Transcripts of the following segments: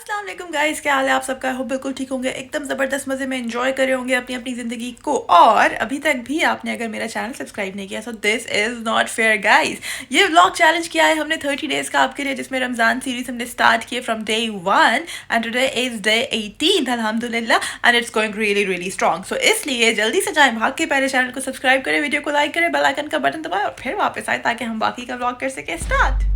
अस्सलाम वालेकुम गाइस, क्या हाल है आप सबका। हो बिल्कुल ठीक होंगे, एकदम ज़बरदस्त मज़े में एंजॉय कर रहे होंगे अपनी अपनी ज़िंदगी को। और अभी तक भी आपने अगर मेरा चैनल सब्सक्राइब नहीं किया so this is not fair guys. ये व्लॉग चैलेंज किया है हमने 30 डेज़ का आपके लिए, जिसमें रमज़ान सीरीज हमने स्टार्ट किए from day 1 and today is day 18 अल्हम्दुलिल्लाह and it's going really really strong. So इसलिए जल्दी से जाएं, भाग के पहले चैनल को सब्सक्राइब करें, वीडियो को लाइक करें, बेल आइकन का बटन दबाएं और फिर वापस आए ताकि हम बाकी का व्लॉग कर सकें स्टार्ट।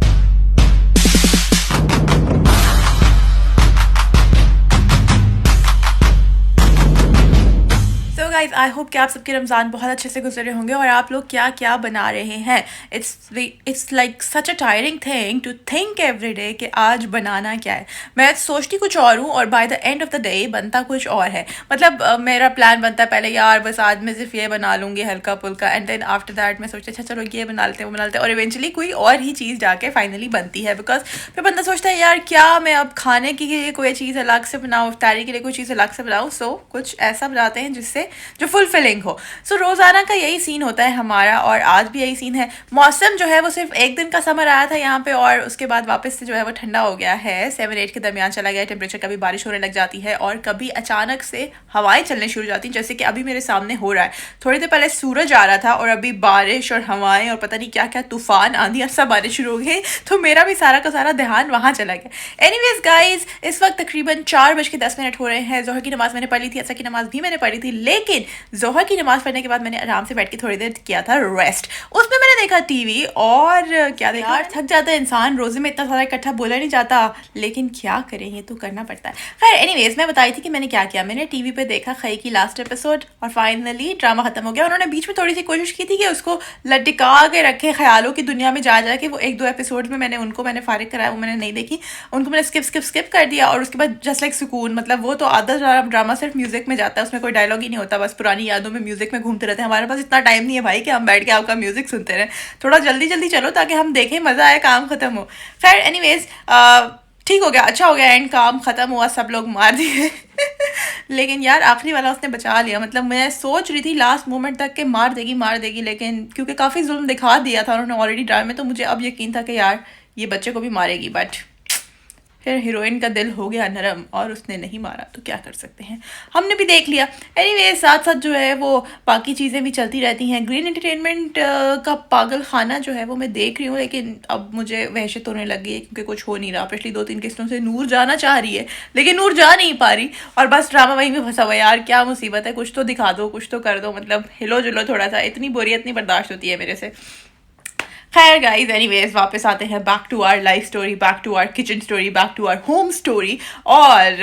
सो गाइज, आई होप कि आप सबके रमज़ान बहुत अच्छे से गुजरे होंगे और आप लोग क्या क्या बना रहे हैं। It's like such a tiring thing to think every day कि आज बनाना क्या है। मैं सोचती कुछ और हूँ और by the end of the day बनता कुछ और है। मतलब मेरा प्लान बनता है पहले, यार बस आज मैं सिर्फ ये बना लूँगी हल्का फुल्का, एंड देन आफ्टर दैट मैं सोचती अच्छा चलो ये बना लेते हैं वो बना लेते हैं, और इवेंचुअली कोई और ही चीज़ जाके फाइनली बनती है। बिकॉज फिर बंदा सोचता है यार क्या मैं अब खाने के लिए कोई चीज़ अलग से बनाऊँ, इफ्तारी के लिए कोई चीज़ अलग से बनाऊँ। सो कुछ ऐसा बनाते हैं जिससे जो फुलफिलिंग हो। सो रोज़ाना का यही सीन होता है हमारा, और आज भी यही सीन है। मौसम जो है वो सिर्फ एक दिन का समर आया था यहाँ पे, और उसके बाद वापस से जो है वो ठंडा हो गया है, 7-8 के दरमियान चला गया टेम्परेचर। कभी बारिश होने लग जाती है और कभी अचानक से हवाएं चलने शुरू हो जाती हैं, जैसे कि अभी मेरे सामने हो रहा है। थोड़ी देर पहले सूरज आ रहा था और अभी बारिश और हवाएं और पता नहीं क्या क्या तूफान आंधी सब बारिश शुरू हो गई, तो मेरा भी सारा का सारा ध्यान वहाँ चला गया। एनीवेज गाइज, इस वक्त तकरीबन 4:10 हो रहे हैं। जोहर की नमाज मैंने पढ़ ली थी, असर की नमाज भी मैंने पढ़ी थी, लेकिन जोहर की नमाज पढ़ने के बाद मैंने आराम से बैठ के थोड़ी देर किया था रेस्ट। उसमें मैंने देखा टीवी, और क्या देखा यार, थक जाता है इंसान, रोजे में इतना सारा इकट्ठा बोला नहीं जाता, लेकिन क्या करें, ये तो करना पड़ता है। खैर एनीवेज, मैं बताई थी कि मैंने क्या किया। मैंने टीवी पे देखा खई की लास्ट एपिसोड और फाइनली ड्रामा खत्म हो गया। उन्होंने बीच में थोड़ी सी कोशिश की थी कि उसको लटका के रखे ख्यालों की दुनिया में जा के, वो 1-2 एपिसोड में मैंने फारिग कराया, वो मैंने नहीं देखी, उनको मैंने स्किप कर दिया। और उसके बाद जस्ट लाइक सुकून, मतलब वो तो आधा ड्रामा सिर्फ म्यूजिक में जाता है, उसमें कोई डायलॉग ही नहीं होता, बस पुरानी यादों में म्यूजिक में घूमते रहते हैं। हमारे पास इतना टाइम नहीं है भाई कि हम बैठ के आपका म्यूजिक सुनते रहें। थोड़ा जल्दी जल्दी चलो ताकि हम देखें, मजा आए, काम खत्म हो। खैर एनीवेज, ठीक हो गया, अच्छा हो गया, एंड काम खत्म हुआ, सब लोग मार दिए लेकिन यार आखिरी वाला उसने बचा लिया। मतलब मैं सोच रही थी लास्ट मोमेंट तक के मार देगी, लेकिन क्योंकि काफ़ी जुल्म दिखा दिया था उन्होंने ऑलरेडी ड्रामे में, तो मुझे अब यकीन था कि यार ये बच्चे को भी मारेगी। बट फिर हीरोइन का दिल हो गया नरम और उसने नहीं मारा, तो क्या कर सकते हैं, हमने भी देख लिया। एनीवे, साथ साथ जो है वो बाकी चीज़ें भी चलती रहती हैं। ग्रीन एंटरटेनमेंट का पागल खाना जो है वो मैं देख रही हूँ, लेकिन अब मुझे वहशत होने लगी है क्योंकि कुछ हो नहीं रहा। पिछली 2-3 किस्तों से नूर जाना चाह रही है लेकिन नूर जा नहीं पा रही, और बस ड्रामा वहीं में फंसा हुआ है। यार क्या मुसीबत है, कुछ तो दिखा दो, कुछ तो कर दो, मतलब हिलो जुलो थोड़ा सा, इतनी बोरियत नहीं बर्दाश्त होती है मेरे से। खैर गाइज, एनीवेज वापस आते हैं back to our life story, back to our kitchen story, back to our home story. और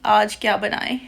आज क्या बनाएं,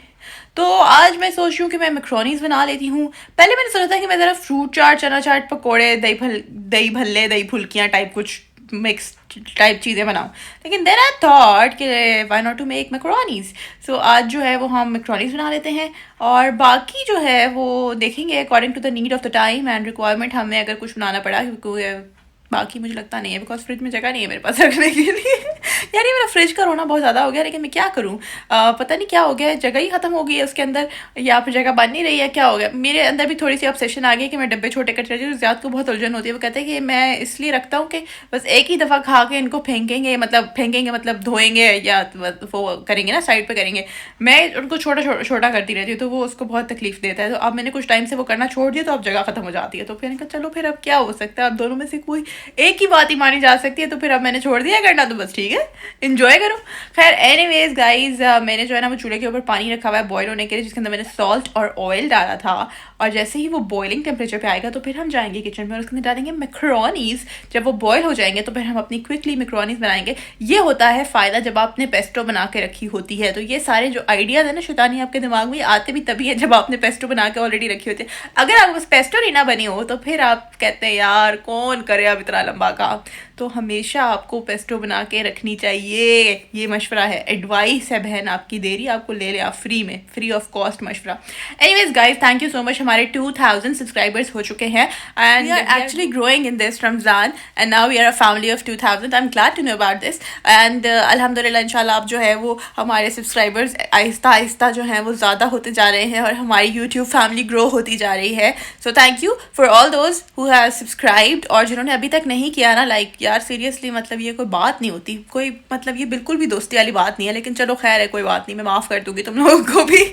तो आज मैं सोच रही हूँ कि मैं मैक्रोनीज बना लेती हूँ। पहले मैंने सोचा था कि मैं ज़रा फ्रूट चाट, चना चाट, पकौड़े, दही भल्ले, दही फुल्कियाँ टाइप कुछ मिक्स टाइप चीज़ें बनाऊँ, लेकिन देन आई थॉट कि why not to make macaronis. So आज जो है वो हम मैक्रोनीज बना लेते हैं, और बाकी जो है वो देखेंगे according to the need of the time and requirement, हमें अगर कुछ बनाना पड़ा, क्योंकि बाकी मुझे लगता नहीं है, बिकॉज फ्रिज में जगह नहीं है मेरे पास रखने के लिए यार ये मेरा फ्रिज का रोना बहुत ज़्यादा हो गया, लेकिन मैं क्या करूँ, पता नहीं क्या हो गया है, जगह ही ख़त्म हो गई है उसके अंदर, या फिर जगह बन नहीं रही है, क्या हो गया। मेरे अंदर भी थोड़ी सी ऑब्सेशन आ गई कि मैं डब्बे छोटे कट रही हूँ। ज़्यादा को बहुत उलझन होती है, वो कहते हैं कि मैं इसलिए रखता हूँ कि बस एक ही दफ़ा खा के इनको फेंकेंगे, मतलब धोएंगे या वो करेंगे ना, साइड पर करेंगे। मैं उनको छोटा करती रहती हूँ, तो वो उसको बहुत तकलीफ देता है। तो अब मैंने कुछ टाइम से वो करना छोड़ दिया, तो अब जगह ख़त्म हो जाती है। तो फिर कहा चलो फिर अब क्या हो सकता है, अब दोनों में से कोई एक ही बात ही मानी जा सकती है, तो फिर अब मैंने छोड़ दिया करना, तो बस ठीक है, इंजॉय करो। खैर एनीवेज गाइज, मैंने जो है ना वो चूल्हे के ऊपर पानी रखा हुआ है बॉईल होने के लिए, जिसके अंदर मैंने सॉल्ट और ऑयल डाला था, और जैसे ही वो बॉइलिंग टेम्परेचर पे आएगा तो फिर हम जाएंगे किचन में और उसके अंदर डालेंगे मैक्रोनीज। जब वो बॉयल हो जाएंगे तो फिर हम अपनी क्विकली मैक्रोनीज बनाएंगे। ये होता है फ़ायदा जब आपने पेस्टो बना के रखी होती है, तो ये सारे जो आइडियाज़ है ना शैतानी आपके दिमाग में आते भी तभी है जब आपने पेस्टो बना के ऑलरेडी रखी होती है। अगर आपके पास पेस्टो नहीं ना बनी हो तो फिर आप कहते हैं यार कौन करे अब इतना लंबा काम, तो हमेशा आपको पेस्टो बना के रखनी चाहिए। ये मशवरा है, एडवाइस है, बहन आपकी दे रही है, आपको ले आप फ्री में, फ्री ऑफ कॉस्ट मशवरा। Anyways guys, thank you so much. हमारे 2000 सब्सक्राइबर्स हो चुके हैं and we are actually growing in this Ramzan and now we are a family of 2000। I am glad to know about this and अल्हम्दुलिल्लाह इंशाल्लाह अब जो है वो हमारे सब्सक्राइबर्स आहिस्ता आहिस्ता जो हैं वो ज़्यादा होते जा रहे हैं और हमारी यूट्यूब फैमिली ग्रो होती जा रही है। So thank you for all those who have subscribed, और जिन्होंने अभी तक नहीं किया ना, लाइक यार सीरियसली, मतलब ये कोई बात नहीं होती, कोई मतलब ये बिल्कुल भी दोस्ती वाली बात नहीं है, लेकिन चलो खैर है, कोई बात नहीं, मैं माफ़ कर दूंगी तुम लोगों को भी।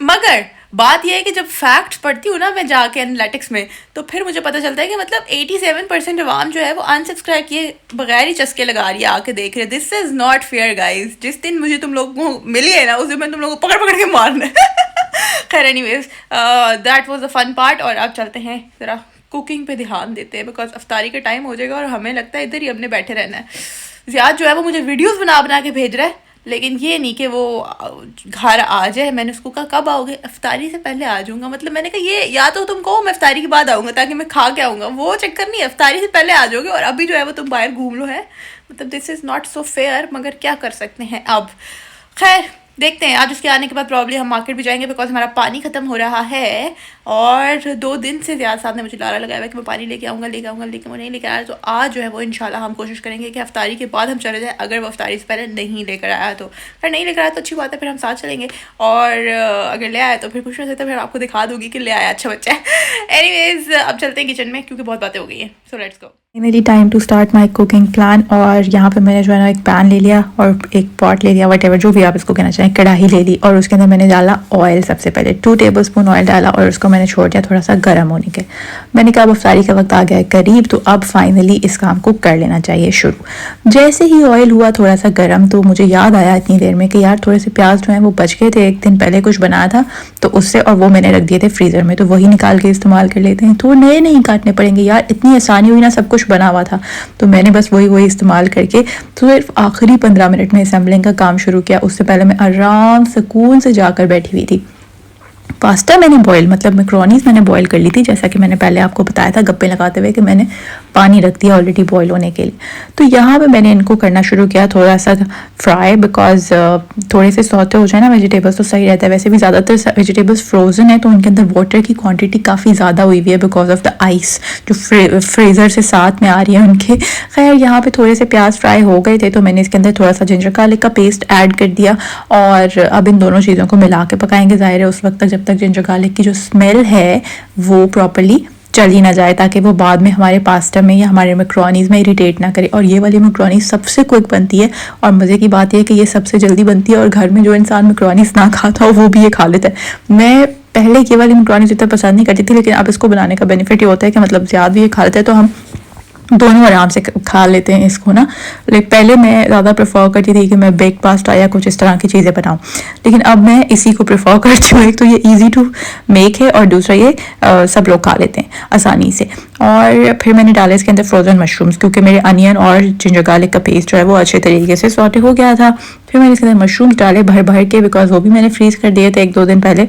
मगर बात यह है कि जब फैक्ट्स पढ़ती हूँ ना मैं जाके एनालिटिक्स में, तो फिर मुझे पता चलता है कि मतलब 87% अवाम जो है वो अनसब्सक्राइब किए बगैर ही चस्के लगा रही है, आके देख रहे। This is not fair guys. जिस दिन मुझे तुम लोगों को मिली है ना, उस दिन मैं तुम लोगों को पकड़ पकड़ के मारना है। खैर anyways, that was the fun part. और अब चलते हैं ज़रा कुकिंग पे ध्यान देते हैं, बिकॉज अफ्तारी का टाइम हो जाएगा और हमें लगता है इधर ही हमने बैठे रहना है। ज़ियाद जो है वो मुझे वीडियोस बना बना के भेज रहा है, लेकिन ये नहीं कि वो घर आ जाए। मैंने उसको कहा कब आओगे? अफ्तारी से पहले आ जाऊंगा। मतलब मैंने कहा ये या तो तुम कहो मैं अफ्तारी के बाद आऊँगा ताकि मैं खा के आऊँगा, वो चक्कर नहीं है, अफ्तारी से पहले आ जाओगे और अभी जो है वो तुम बाहर घूम लो है। मतलब this is not so fair, मगर क्या कर सकते हैं अब। खैर देखते हैं, आज उसके आने के बाद प्रॉब्ली हम मार्केट भी जाएंगे, बिकॉज हमारा पानी ख़त्म हो रहा है। और 2 दिन से ज़्यादा साहब ने मुझे लारा लगाया हुआ है कि मैं पानी लेके आऊँगा लेकिन वो नहीं लेकर आया। तो आज जो है वो इंशाल्लाह हम कोशिश करेंगे कि अफ्तारी के बाद हम चले जाएँ। अगर वो अफ्तारी से पहले नहीं लेकर आया तो फिर नहीं लेकर आया तो अच्छी बात है, फिर हम साथ चलेंगे। और अगर ले आया तो फिर कुछ नहीं सकता, फिर आपको दिखा दूँगी कि ले आया, अच्छा बच्चा है। एनीवेज अब चलते हैं किचन में, क्योंकि बहुत बातें हो गई हैं। So let's go. मेरी time to start my cooking plan. और यहाँ पे मैंने जो है ना एक पैन ले लिया और एक पॉट ले लिया, वट एवर जो भी आप इसको कहना चाहें, कढ़ाई ले ली। और उसके अंदर मैंने डाला ऑयल। सबसे पहले 2 टेबलस्पून ऑयल डाला और उसको मैंने छोड़ दिया थोड़ा सा गर्म होने के। मैंने कहा अब अफ्तारी का वक्त आ गया है करीब, तो अब फाइनली इस काम को कर लेना चाहिए शुरू। जैसे ही ऑयल हुआ थोड़ा सा गर्म, तो मुझे याद आया इतनी देर में कि यार थोड़े से प्याज जो हैं वो बच गए थे, एक दिन पहले कुछ बनाया था तो उससे, और वो मैंने रख दिए थे फ्रीज़र में, तो वही निकाल के इस्तेमाल कर लेते हैं। तो नए नहीं काटने पड़ेंगे यार, इतनी आसानी हुई ना, सब कुछ बना हुआ था। तो मैंने बस वही इस्तेमाल करके तो सिर्फ आखिरी 15 मिनट में असेंबलिंग का काम शुरू किया। उससे पहले मैं आराम सुकून से जाकर बैठी हुई थी। पास्ता मैंने बॉईल, मतलब मैक्रोनीज मैंने बॉईल कर ली थी, जैसा कि मैंने पहले आपको बताया था गप्पे लगाते हुए कि मैंने पानी रख दिया ऑलरेडी बॉईल होने के लिए। तो यहाँ पे मैंने इनको करना शुरू किया थोड़ा सा फ्राई, बिकॉज थोड़े से सौते हो जाए ना वेजिटेबल्स तो सही रहता है। वैसे भी ज़्यादातर वेजिटेबल्स फ्रोज़न है, तो उनके अंदर वाटर की क्वांटिटी काफ़ी ज़्यादा हुई हुई है बिकॉज ऑफ द आइस जो फ्रीज़र से साथ में आ रही है उनके। खैर यहाँ पे थोड़े से प्याज फ्राई हो गए थे, तो मैंने इसके अंदर थोड़ा सा जिंजर गार्लिक का पेस्ट ऐड कर दिया। और अब इन दोनों चीज़ों को मिला के पकाएंगे, ज़ाहिर है उस वक्त तक जब तक जिंजर गार्लिक की जो स्मेल है वो प्रॉपर्ली चल ही ना जाए, ताकि वो बाद में हमारे पास्ता में या हमारे मैक्रोनीज में इरिटेट ना करे। और ये वाली मैक्रोनीज सबसे क्विक बनती है, और मज़े की बात यह है कि ये सबसे जल्दी बनती है, और घर में जो इंसान मैक्रोनीज ना खाता हो वो भी ये खा लेता है। मैं पहले ये वाली मैक्रोनीज इतना पसंद नहीं करती थी, लेकिन अब इसको बनाने का बेनिफिट ये होता है कि मतलब ज़्यादा भी ये खा लेते हैं, तो हम दोनों आराम से खा लेते हैं इसको ना। लेकिन पहले मैं ज़्यादा प्रेफर करती थी कि मैं बेक पास्ता या कुछ इस तरह की चीज़ें बनाऊं, लेकिन अब मैं इसी को प्रेफर करती हूँ। एक तो ये इजी टू मेक है, और दूसरा ये सब लोग खा लेते हैं आसानी से। और फिर मैंने डाले इसके अंदर फ्रोज़न मशरूम्स, क्योंकि मेरे अनियन और जिंजर गार्लिक का पेस्ट जो है वो अच्छे तरीके से सॉटे हो गया था। फिर मैंने इसके अंदर मशरूम्स डाले भर भर के, बिकॉज वो भी मैंने फ्रीज़ कर दिए थे 1-2 दिन पहले।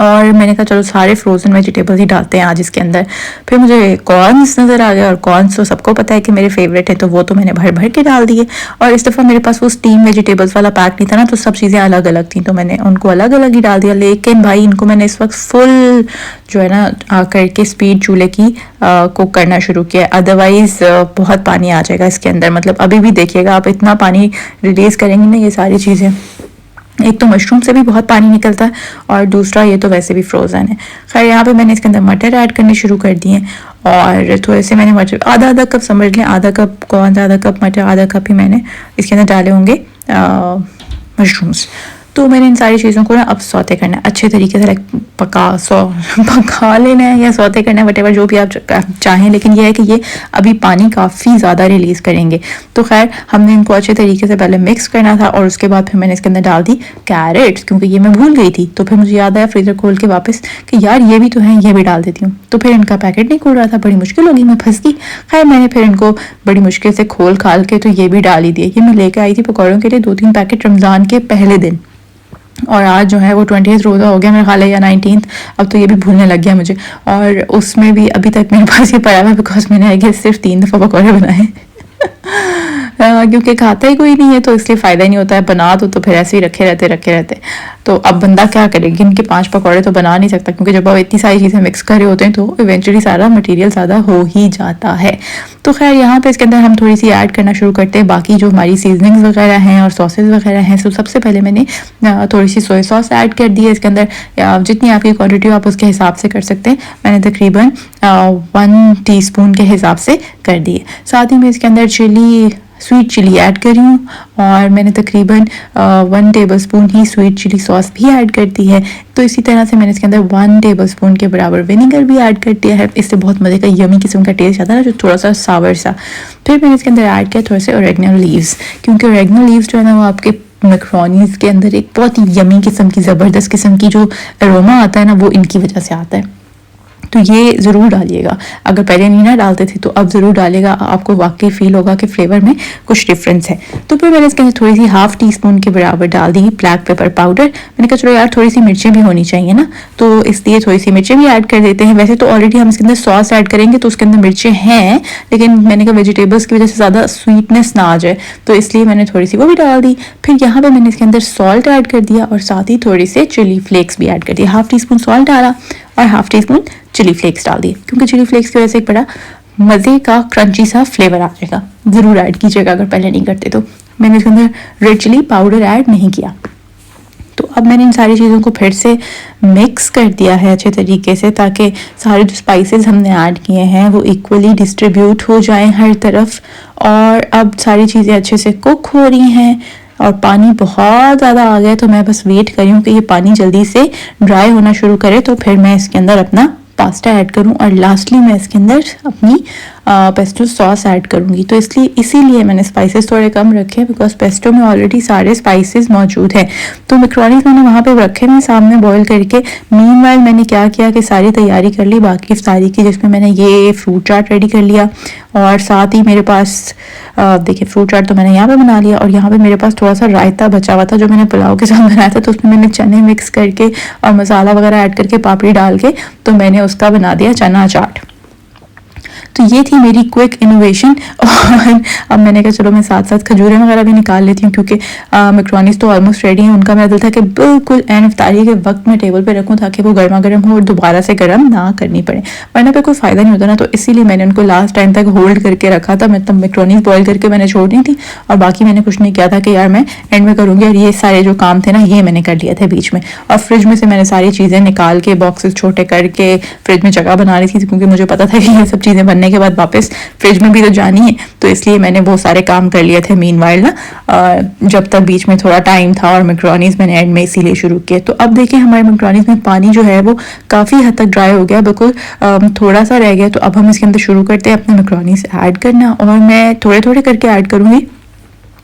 और मैंने कहा चलो सारे फ्रोज़न वेजिटेबल्स ही डालते हैं आज इसके अंदर। फिर मुझे कॉर्न्स नज़र आ गया, और कॉर्न्स तो सबको पता है कि मेरे फेवरेट है, तो वो तो मैंने भर भर के डाल दिए। और इस दफ़ा मेरे पास वो स्टीम वेजिटेबल्स वाला पैक नहीं था ना, तो सब चीज़ें अलग अलग थी, तो मैंने उनको अलग अलग ही डाल दिया। लेकिन भाई इनको मैंने इस वक्त फुल जो है ना करके स्पीड चूल्हे की कुक करना शुरू किया, अदरवाइज़ बहुत पानी आ जाएगा इसके अंदर। मतलब अभी भी देखिएगा आप, इतना पानी रिलीज़ करेंगे ना ये सारी चीज़ें, एक तो मशरूम से भी बहुत पानी निकलता है, और दूसरा ये तो वैसे भी फ्रोज़न है। खैर यहाँ पे मैंने इसके अंदर मटर ऐड करने शुरू कर दिए, और थोड़े से मैंने मटर आधा कप समझ लें, आधा कप कौन सा आधा कप मटर, आधा कप ही मैंने इसके अंदर डाले होंगे मशरूम्स। तो मैंने इन सारी चीज़ों को ना अब सौते करना है अच्छे तरीके से, पका लेना है या सौते करना है, वटेवर जो भी आप चाहें। लेकिन यह है कि ये अभी पानी काफ़ी ज़्यादा रिलीज़ करेंगे, तो खैर हमने इनको अच्छे तरीके से पहले मिक्स करना था। और उसके बाद फिर मैंने इसके अंदर डाल दी कैरेट्स, क्योंकि ये मैं भूल गई थी। तो फिर मुझे याद आया फ्रीज़र खोल के वापस कि यार ये भी तो है, ये भी डाल देती हूँ। तो फिर इनका पैकेट नहीं खुल रहा था, बड़ी मुश्किल होगी, मैं फंस गई। खैर मैंने फिर इनको बड़ी मुश्किल से खोल खाल के तो ये भी डाल ही दिए। ये मैं लेकर आई थी पकौड़ों के लिए 2-3 पैकेट रमज़ान के पहले दिन, और आज जो है वो 20th रोज़ा हो गया मेरा ख्याल है, या 19th। अब तो ये भी भूलने लग गया मुझे, और उसमें भी अभी तक मेरे पास ये पड़ा हुआ है, बिकॉज मैंने आई गेस सिर्फ 3 दफ़ा पकौड़े बनाए। क्योंकि खाता ही कोई नहीं है, तो इसलिए फ़ायदा ही नहीं होता है। बना तो फिर ऐसे ही रखे रहते। तो अब बंदा क्या करे, गिन के 5 पकौड़े तो बना नहीं सकता, क्योंकि जब आप इतनी सारी चीज़ें मिक्स कर रहे होते हैं तो इवेंचुअली सारा मटेरियल ज़्यादा हो ही जाता है। तो खैर यहाँ पे इसके अंदर हम थोड़ी सी ऐड करना शुरू करते हैं बाकी जो हमारी सीजनिंग्स वगैरह हैं और सॉसेज वगैरह हैं। तो सबसे पहले मैंने थोड़ी सी सोया सॉस ऐड कर दी है इसके अंदर, जितनी आपकी क्वांटिटी हो आप उसके हिसाब से कर सकते हैं। मैंने तकरीबन 1 टीस्पून के हिसाब से कर दी है। साथ ही में इसके अंदर चिली स्वीट चिली ऐड कर रही हूँ और मैंने तकरीबन 1 टेबलस्पून ही स्वीट चिली सॉस भी ऐड कर दी है। तो इसी तरह से मैंने इसके अंदर 1 टेबलस्पून के बराबर विनेगर भी ऐड कर दिया है। इससे बहुत मज़े का यमी किस्म का टेस्ट आता है ना, जो थोड़ा सा सावर सा। फिर मैंने इसके अंदर ऐड किया थोड़े से ओरेगनो लीव्स, क्योंकि ओरेगनो लीव्स जो है ना वो आपके मैक्रोनीज के अंदर एक बहुत ही यमी किस्म की ज़बरदस्त किस्म की जो अरोमा आता है ना, वो इनकी वजह से आता है। तो ये ज़रूर डालिएगा, अगर पहले नहीं ना डालते थे तो अब ज़रूर डालिएगा, आपको वाकई फ़ील होगा कि फ्लेवर में कुछ डिफरेंस है। तो फिर मैंने इसके अंदर थोड़ी सी ½ टीस्पून के बराबर डाल दी ब्लैक पेपर पाउडर। मैंने कहा चलो यार थोड़ी सी मिर्चें भी होनी चाहिए ना, तो इसलिए थोड़ी सी मिर्चें भी ऐड कर देते हैं। वैसे तो ऑलरेडी हम इसके अंदर सॉस ऐड करेंगे तो उसके अंदर मिर्चें हैं, लेकिन मैंने कहा वेजिटेबल्स की वजह से ज़्यादा स्वीटनेस ना आ जाए, तो इसलिए मैंने थोड़ी सी वो भी डाल दी। फिर यहाँ पर मैंने इसके अंदर सॉल्ट ऐड कर दिया और साथ ही थोड़ी से चिली फ्लेक्स भी ऐड कर दिया। ½ टीस्पून सॉल्ट डाला और ½ टीस्पून चिली फ्लेक्स डाल दिए, क्योंकि चिली फ्लेक्स की वजह से एक बड़ा मज़े का क्रंची सा फ्लेवर आ जाएगा। ज़रूर ऐड कीजिएगा अगर पहले नहीं करते तो। मैंने इसके अंदर रेड चिली पाउडर ऐड नहीं किया। तो अब मैंने इन सारी चीज़ों को फिर से मिक्स कर दिया है अच्छे तरीके से, ताकि सारे जो स्पाइसेस हमने ऐड किए हैं वो इक्वली डिस्ट्रीब्यूट हो जाएं हर तरफ। और अब सारी चीज़ें अच्छे से कुक हो रही हैं और पानी बहुत ज़्यादा आ गया, तो मैं बस वेट कर रही हूँ कि ये पानी जल्दी से ड्राई होना शुरू करे, तो फिर मैं इसके अंदर अपना पास्ता ऐड करूँ और लास्टली मैं इसके अंदर अपनी पेस्टो सॉस ऐड करूँगी। तो इसीलिए मैंने स्पाइसेस थोड़े कम रखे हैं, बिकॉज पेस्टो में ऑलरेडी सारे स्पाइसेस मौजूद हैं। तो मैक्रोनीज मैंने वहाँ पे रखे हैं सामने बॉईल करके। मीनवाइल मैंने क्या किया कि सारी तैयारी कर ली बाकी इफ्तारी की, जिसमें मैंने ये फ्रूट चाट रेडी कर लिया और साथ ही मेरे पास देखिए फ्रूट चाट तो मैंने यहाँ पे बना लिया, और यहाँ पे मेरे पास थोड़ा सा रायता बचा हुआ था जो मैंने पुलाव के साथ बनाया था, तो उसमें मैंने चने मिक्स करके और मसाला वगैरह ऐड करके पापड़ी डाल के तो मैंने उसका बना दिया चना चाट। तो ये थी मेरी क्विक इनोवेशन। और अब मैंने कहा चलो मैं साथ साथ खजूरें वगैरह भी निकाल लेती हूँ, क्योंकि मैक्रोनीज तो ऑलमोस्ट रेडी हैं। उनका मेरा दिल था कि बिल्कुल एंड इफ्तारी के वक्त मैं टेबल पे रखूँ ताकि वो गर्मा गर्म हो और दोबारा से गर्म ना करनी पड़े, वरना पे कोई फ़ायदा नहीं होता ना। तो इसीलिए मैंने उनको लास्ट टाइम तक होल्ड करके रखा था। मतलब मैक्रोनीज बॉयल करके मैंने छोड़ दी थी और बाकी मैंने कुछ नहीं किया था कि यार मैं एंड में करूँगी, और ये सारे जो काम थे ना ये मैंने कर लिए थे बीच में। और फ्रिज में से मैंने सारी चीज़ें निकाल के बॉक्सेस छोटे करके फ्रिज में जगह बना रही थी, क्योंकि मुझे पता था कि ये सब चीज़ें बनने के बाद वापस फ्रिज में भी तो जानी है, तो इसलिए मैंने वो सारे काम कर लिए थे मीनवाइल ना, जब तक बीच में थोड़ा टाइम था। और मैक्रोनीज मैंने एंड में इसीलिए शुरू किए। तो अब देखिए हमारे मैक्रोनीज में पानी जो है वो काफ़ी हद तक ड्राई हो गया, बिल्कुल थोड़ा सा रह गया। तो अब हम इसके अंदर शुरू करते हैं अपने मैक्रोनीज ऐड करना, और मैं थोड़े थोड़े करके ऐड करूँगी,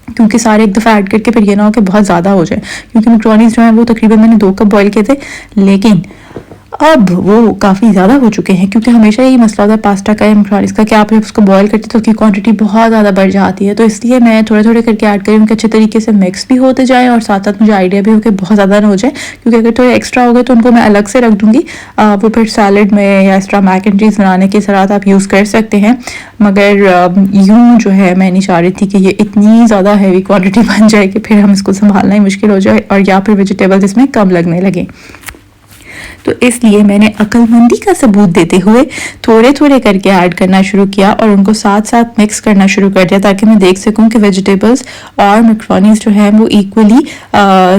क्योंकि सारे एक दफ़ा ऐड करके फिर ये ना हो कि बहुत ज़्यादा हो जाए। क्योंकि मैक्रोनीज जो है वो तकरीबन मैंने 2 कप बॉयल किए थे, लेकिन अब वो काफ़ी ज़्यादा हो चुके हैं। क्योंकि हमेशा यही मसला होता है पास्ता का या मैक्रोनीज का कि आप जब उसको बॉयल करते हैं तो उसकी क्वांटिटी बहुत ज़्यादा बढ़ जाती है। तो इसलिए मैं थोड़े थोड़े करके ऐड करूँ कि अच्छे तरीके से मिक्स भी होते जाए, और साथ साथ मुझे आइडिया भी हो कि बहुत ज़्यादा ना हो जाए, क्योंकि अगर थोड़े एक्स्ट्रा हो गए तो उनको मैं अलग से रख दूँगी। वो फिर सैलड में या एक्स्ट्रा मैक एंड चीज़ बनाने के साथ आप यूज़ कर सकते हैं। मगर यूँ जो है मैं नहीं चाह रही थी कि ये इतनी ज़्यादा हैवी क्वान्टिटी बन जाए कि फिर हम इसको संभालना ही मुश्किल हो जाए, और या फिर वेजिटेबल्स इसमें कम लगने लगे। तो इसलिए मैंने अक्लमंदी का सबूत देते हुए थोड़े थोड़े करके ऐड करना शुरू किया और उनको साथ साथ मिक्स करना शुरू कर दिया, ताकि मैं देख सकूं कि वेजिटेबल्स और मैक्रोनीज जो है वो इक्वली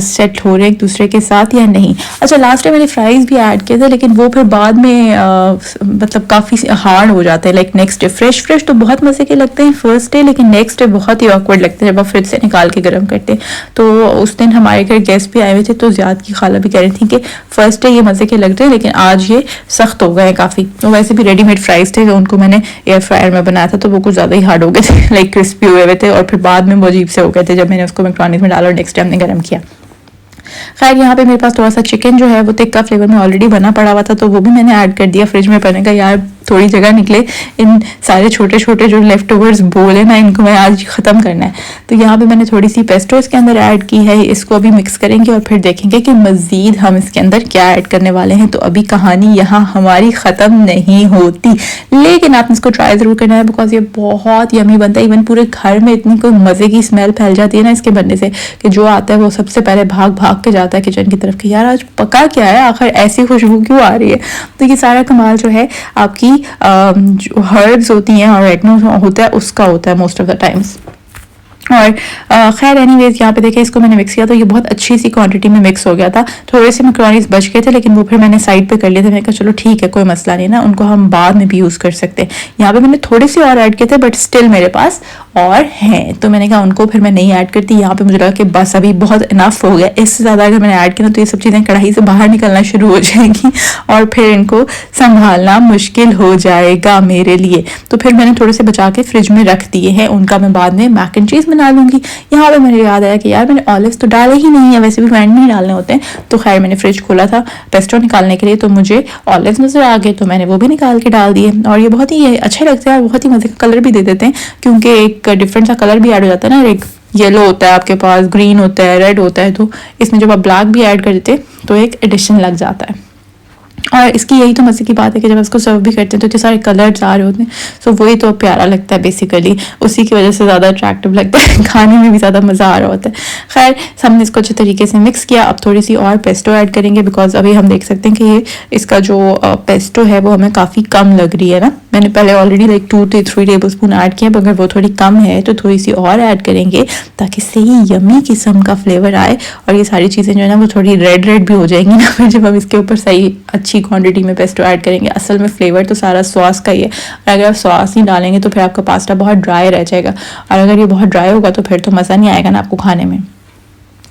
सेट हो रहे हैं एक दूसरे के साथ या नहीं। अच्छा, लास्ट टाइम मैंने फ्राइज़ भी ऐड किए थे, लेकिन वो फिर बाद में मतलब काफ़ी हार्ड हो जाते हैं। लाइक नेक्स्ट डे फ्रेश तो बहुत मज़े के लगते हैं फर्स्ट डे, लेकिन नेक्स्ट डे बहुत ही ऑकवर्ड लगते हैं जब आप फ्रिज से निकाल के गर्म करते हैं। तो उस दिन हमारे घर गेस्ट भी आए हुए थे, तो ज़ियाद की खाला भी कह रही थी कि फर्स्ट डे ये मज़े के लग रहे हैं, लेकिन आज ये सख्त हो गए हैं काफ़ी। तो वैसे भी रेडीमेड फ्राइज़ थे, तो उनको मैंने एयर फ्रायर में बनाया था, तो वो कुछ ज़्यादा ही हार्ड हो गए थे, लाइक क्रिस्पी हुए हुए थे, और फिर बाद में वो अजीब से हो गए थे जब मैंने उसको मैक्रोनीज में डाला और नेक्स्ट टाइम ने गर्म किया। खैर, यहाँ पे मेरे पास थोड़ा सा चिकन जो है वो टिक्का फ्लेवर में ऑलरेडी बना पड़ा हुआ था, तो वो भी मैंने ऐड कर दिया फ्रिज में। पड़ने का यार थोड़ी जगह निकले, इन सारे छोटे छोटे जो लेफ्ट ओवर्स बोल है ना, इनको मैं आज ख़त्म करना है। तो यहाँ पे मैंने थोड़ी सी पेस्टो इसके अंदर ऐड की है, इसको अभी मिक्स करेंगे और फिर देखेंगे कि मज़ीद हम इसके अंदर क्या ऐड करने वाले हैं। तो अभी कहानी यहाँ हमारी ख़त्म नहीं होती, लेकिन आपने इसको ट्राई ज़रूर करना है, बिकॉज ये बहुत यमी बनता है। इवन पूरे घर में इतनी कोई मज़े की स्मेल फैल जाती है ना इसके बनने से, कि जो आता है वो सबसे पहले भाग भाग के जाता है किचन की तरफ कि यार आज पका क्या है, आखिर ऐसी खुशबू क्यों आ रही है। तो ये सारा कमाल जो है आपकी जो हर्ब्स होती हैं और ऑरेगनो होता है उसका होता है मोस्ट ऑफ द टाइम्स। और खैर एनीवेज यहाँ पे देखें, इसको मैंने मिक्स किया तो ये बहुत अच्छी सी क्वांटिटी में मिक्स हो गया था। थोड़े से मैक्रोनीज बच गए थे लेकिन वो फिर मैंने साइड पे कर लिए थे। मैंने कहा चलो ठीक है, कोई मसला नहीं ना, उनको हम बाद में भी यूज़ कर सकते हैं। यहाँ पे मैंने थोड़े से और ऐड किए थे बट स्टिल मेरे पास और हैं, तो मैंने कहा उनको फिर मैं नहीं ऐड करती। यहाँ पे मुझे लगा कि बस अभी बहुत इनफ हो गया, इससे ज़्यादा अगर मैंने ऐड किया तो ये सब चीज़ें कढ़ाई से बाहर निकलना शुरू हो जाएंगी और फिर इनको संभालना मुश्किल हो जाएगा मेरे लिए। तो फिर मैंने थोड़े से बचा के फ्रिज में रख दिए हैं, उनका मैं बाद में मैक एंड चीज़ बना लूँगी। यहाँ पे मुझे याद आया कि यार मैंने ऑलिव्स तो डाले ही नहीं है, वैसे भी एंड में ही डालने होते हैं। तो खैर मैंने फ्रिज खोला था पेस्टो निकालने के लिए, तो मुझे ऑलिव्स नज़र आ गए, तो मैंने वो भी निकाल के डाल दिए। और ये बहुत ही अच्छे लगते हैं और बहुत ही मज़े का कलर भी दे देते हैं, क्योंकि एक डिफरेंट सा कलर भी ऐड हो जाता है ना। एक येलो होता है आपके पास, ग्रीन होता है, रेड होता है, तो इसमें जब आप ब्लैक भी ऐड कर देते तो एक एडिशन लग जाता है। और इसकी यही तो मज़े की बात है कि जब इसको सर्व भी करते हैं तो इतने सारे कलर्स आ रहे होते हैं, सो वही तो प्यारा लगता है बेसिकली, उसी की वजह से ज़्यादा अट्रैक्टिव लगता है, खाने में भी ज़्यादा मज़ा आ रहा होता है। खैर हमने इसको अच्छे तरीके से मिक्स किया। अब थोड़ी सी और पेस्टो ऐड करेंगे बिकॉज अभी हम देख सकते हैं कि ये इसका जो पेस्टो है वो हमें काफ़ी कम लग रही है ना। मैंने पहले ऑलरेडी लाइक 2 से 3 टेबल स्पून ऐड किया, अगर वो थोड़ी कम है तो थोड़ी सी और ऐड करेंगे ताकि सही यमी किस्म का फ्लेवर आए और ये सारी चीज़ें जो है ना वो थोड़ी रेड रेड भी हो जाएंगी ना फिर जब हम इसके ऊपर सही अच्छी क्वांटिटी में पेस्टो ऐड करेंगे। असल में फ्लेवर तो सारा सॉस का ही है, और अगर आप सॉस नहीं डालेंगे तो फिर आपका पास्ता बहुत ड्राई रह जाएगा, और अगर ये बहुत ड्राई होगा तो फिर तो मज़ा नहीं आएगा ना आपको खाने में।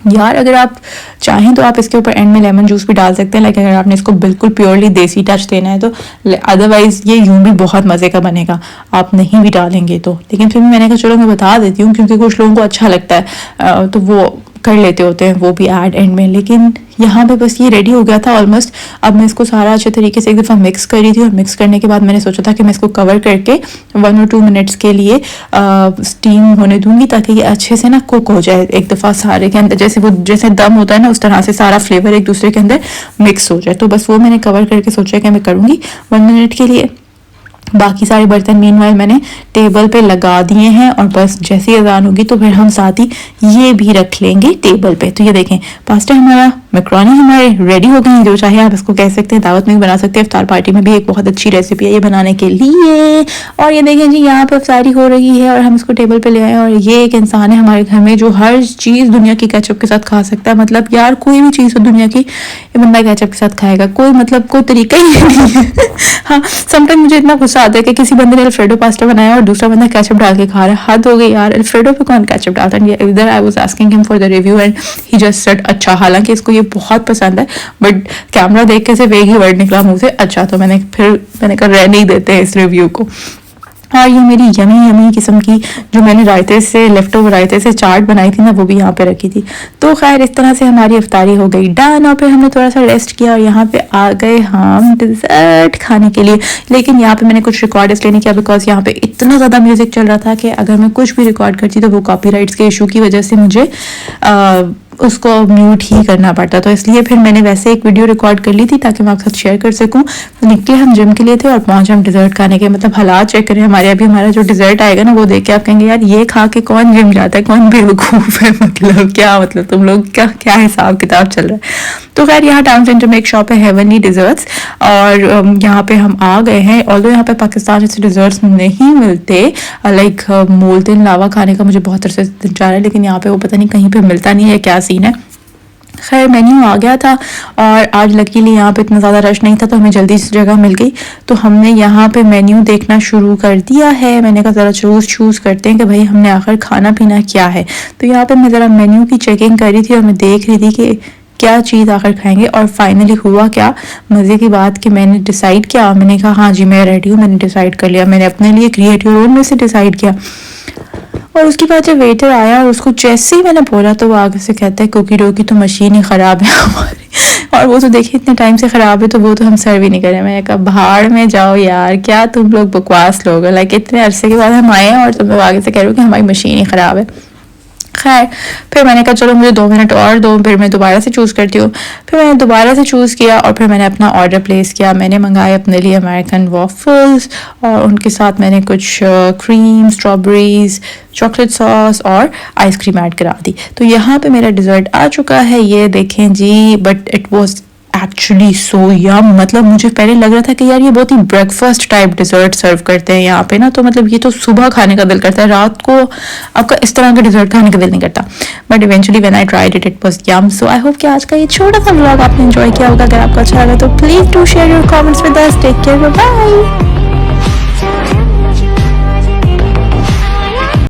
यार अगर आप चाहें तो आप इसके ऊपर एंड में लेमन जूस भी डाल सकते हैं, लाइक अगर आपने इसको बिल्कुल प्योरली देसी टच देना है तो। अदरवाइज ये यूं भी बहुत मज़े का बनेगा आप नहीं भी डालेंगे तो। लेकिन फिर भी मैंने कहा चलो मैं बता देती हूँ, क्योंकि कुछ लोगों को अच्छा लगता है तो वो कर लेते होते हैं वो भी ऐड एंड में। लेकिन यहाँ पे बस ये रेडी हो गया था ऑलमोस्ट। अब मैं इसको सारा अच्छे तरीके से एक दफ़ा मिक्स करी थी, और मिक्स करने के बाद मैंने सोचा था कि मैं इसको कवर करके 1 और 2 मिनट्स के लिए स्टीम होने दूंगी ताकि ये अच्छे से ना कुक हो जाए एक दफ़ा सारे के अंदर, जैसे दम होता है ना उस तरह से सारा फ्लेवर एक दूसरे के अंदर मिक्स हो जाए। तो बस वो मैंने कवर करके सोचा कि मैं करूँगी 1 मिनट के लिए। बाकी सारे बर्तन मीनवाइल मैंने टेबल पे लगा दिए हैं, और बस जैसी अजान होगी तो फिर हम साथ ही ये भी रख लेंगे टेबल पे। तो ये देखें पास्ता हमारा, मैक्रोनी हमारे रेडी हो गए हैं, जो चाहे आप इसको कह सकते हैं, दावत में भी बना सकते हैं, इफ्तार पार्टी में भी एक बहुत अच्छी रेसिपी है ये बनाने के लिए। और ये देखें जी यहाँ पर अफ्तारी हो रही है और हम इसको टेबल पे ले आए, और ये एक इंसान है हमारे घर में जो हर चीज़ दुनिया की केचप के साथ खा सकता है। मतलब यार कोई भी चीज़ हो दुनिया की ये बंदा केचप के साथ खाएगा, कोई मतलब कोई तरीका ही नहीं है। हाँ समटाइम मुझे इतना गुस्सा आता है कि किसी बंदे ने अल्फ्रेडो पास्ता बनाया और दूसरा बंदा केचप डाल के खा रहा है, हद हो गई यार। अल्फ्रेडो पे कौन केचप डालता है? इधर I was asking him for the review and he just said अच्छा, हालांकि इसको ये बहुत पसंद है बट कैमरा देख के सिर्फ एक ही वर्ड निकला मुंह से अच्छा, तो मैंने कहा रहने ही देते हैं इस रिव्यू को। और ये मेरी यमी यमी किस्म की जो मैंने रायते से लेफ्ट ओवर रायते से चाट बनाई थी ना वो भी यहाँ पे रखी थी। तो खैर इस तरह से हमारी इफ्तारी हो गई डन, और फिर हमने थोड़ा सा रेस्ट किया और यहाँ पे आ गए हम डिज़र्ट खाने के लिए। लेकिन यहाँ पे मैंने कुछ रिकॉर्ड इसलिए नहीं किया बिकॉज यहाँ पे इतना ज़्यादा म्यूज़िक चल रहा था कि अगर मैं कुछ भी रिकॉर्ड करती तो वो कॉपीराइट्स के इशू की वजह से मुझे उसको म्यूट ही करना पड़ता, तो इसलिए फिर मैंने वैसे एक वीडियो रिकॉर्ड कर ली थी ताकि मैं आपके साथ शेयर कर सकूं। निकले हम जिम के लिए थे और पहुंचे हम डिज़र्ट खाने के। मतलब हालात चेक करें हमारे, अभी हमारा जो डिज़र्ट आएगा ना वो देख के आप कहेंगे यार ये खा के कौन जिम जाता है, कौन बेवकूफ़ है, मतलब क्या मतलब तुम लोग का क्या हिसाब किताब चल रहा है। तो खैर यहाँ टाउन सेंटर में एक शॉप है हेवनली डिज़र्ट्स, और यहाँ पे हम आ गए हैं। ऑल्दो यहाँ पे पाकिस्तान से डिज़र्ट्स नहीं मिलते, लाइक मोल्टन लावा खाने का मुझे बहुत अरसे से जा रहा है, लेकिन यहाँ पे वो पता नहीं कहीं पे मिलता नहीं है, क्या सीन है। खैर मेन्यू आ गया था और आज लकीली यहाँ पे इतना ज़्यादा रश नहीं था तो हमें जल्दी से जगह मिल गई, तो हमने यहाँ पे मेन्यू देखना शुरू कर दिया है। मैंने कहा ज़रा चूज़ करते हैं कि भाई हमने आखिर खाना पीना क्या है। तो यहाँ पे मैं ज़रा मेन्यू की चेकिंग कर रही थी और मैं देख रही थी कि क्या चीज़ आखिर खाएंगे, और फाइनली हुआ क्या मज़े की बात कि मैंने डिसाइड किया, मैंने कहा हाँ जी मैं रेडी हूँ, मैंने डिसाइड कर लिया, मैंने अपने लिए क्रिएटिव रोल में से डिसाइड किया। और उसके बाद जब वेटर आया और उसको जैसे ही मैंने बोला तो वो आगे से कहता है कुकी डो की तो मशीन ही ख़राब है हमारी, और वो तो देखिए इतने टाइम से ख़राब है तो वो तो हम सर्व ही नहीं करें। मैंने कहा भाड़ में जाओ यार, क्या तुम लोग बकवास लोग हो, लाइक इतने अरसे के बाद हम आए हैं और तुम लोग आगे से कह रहे हो कि हमारी मशीन ही ख़राब है। खैर फिर मैंने कहा चलो मुझे 2 मिनट और दो, फिर मैं दोबारा से चूज़ करती हूँ। फिर मैंने दोबारा से चूज़ किया और फिर मैंने अपना ऑर्डर प्लेस किया। मैंने मंगाए अपने लिए अमेरिकन वॉफल्स और उनके साथ मैंने कुछ क्रीम, स्ट्रॉबेरीज, चॉकलेट सॉस और आइसक्रीम ऐड करा दी। तो यहाँ पे मेरा डिज़र्ट आ चुका है, ये देखें जी। But it was actually so yum. मतलब मुझे पहले लग रहा था कि यार ये बहुत ही ब्रेकफास्ट टाइप डिजर्ट सर्व करते हैं यहाँ पे ना, तो मतलब ये तो सुबह खाने का दिल करता है, रात को आपका इस तरह का डिजर्ट खाने का दिल नहीं करता। But eventually when I tried it it was yum. So I hope कि आज का ये छोटा सा व्लॉग आपने एंजॉय किया होगा। अगर आपको अच्छा लगा तो please do share your comments with us. Take care, bye bye.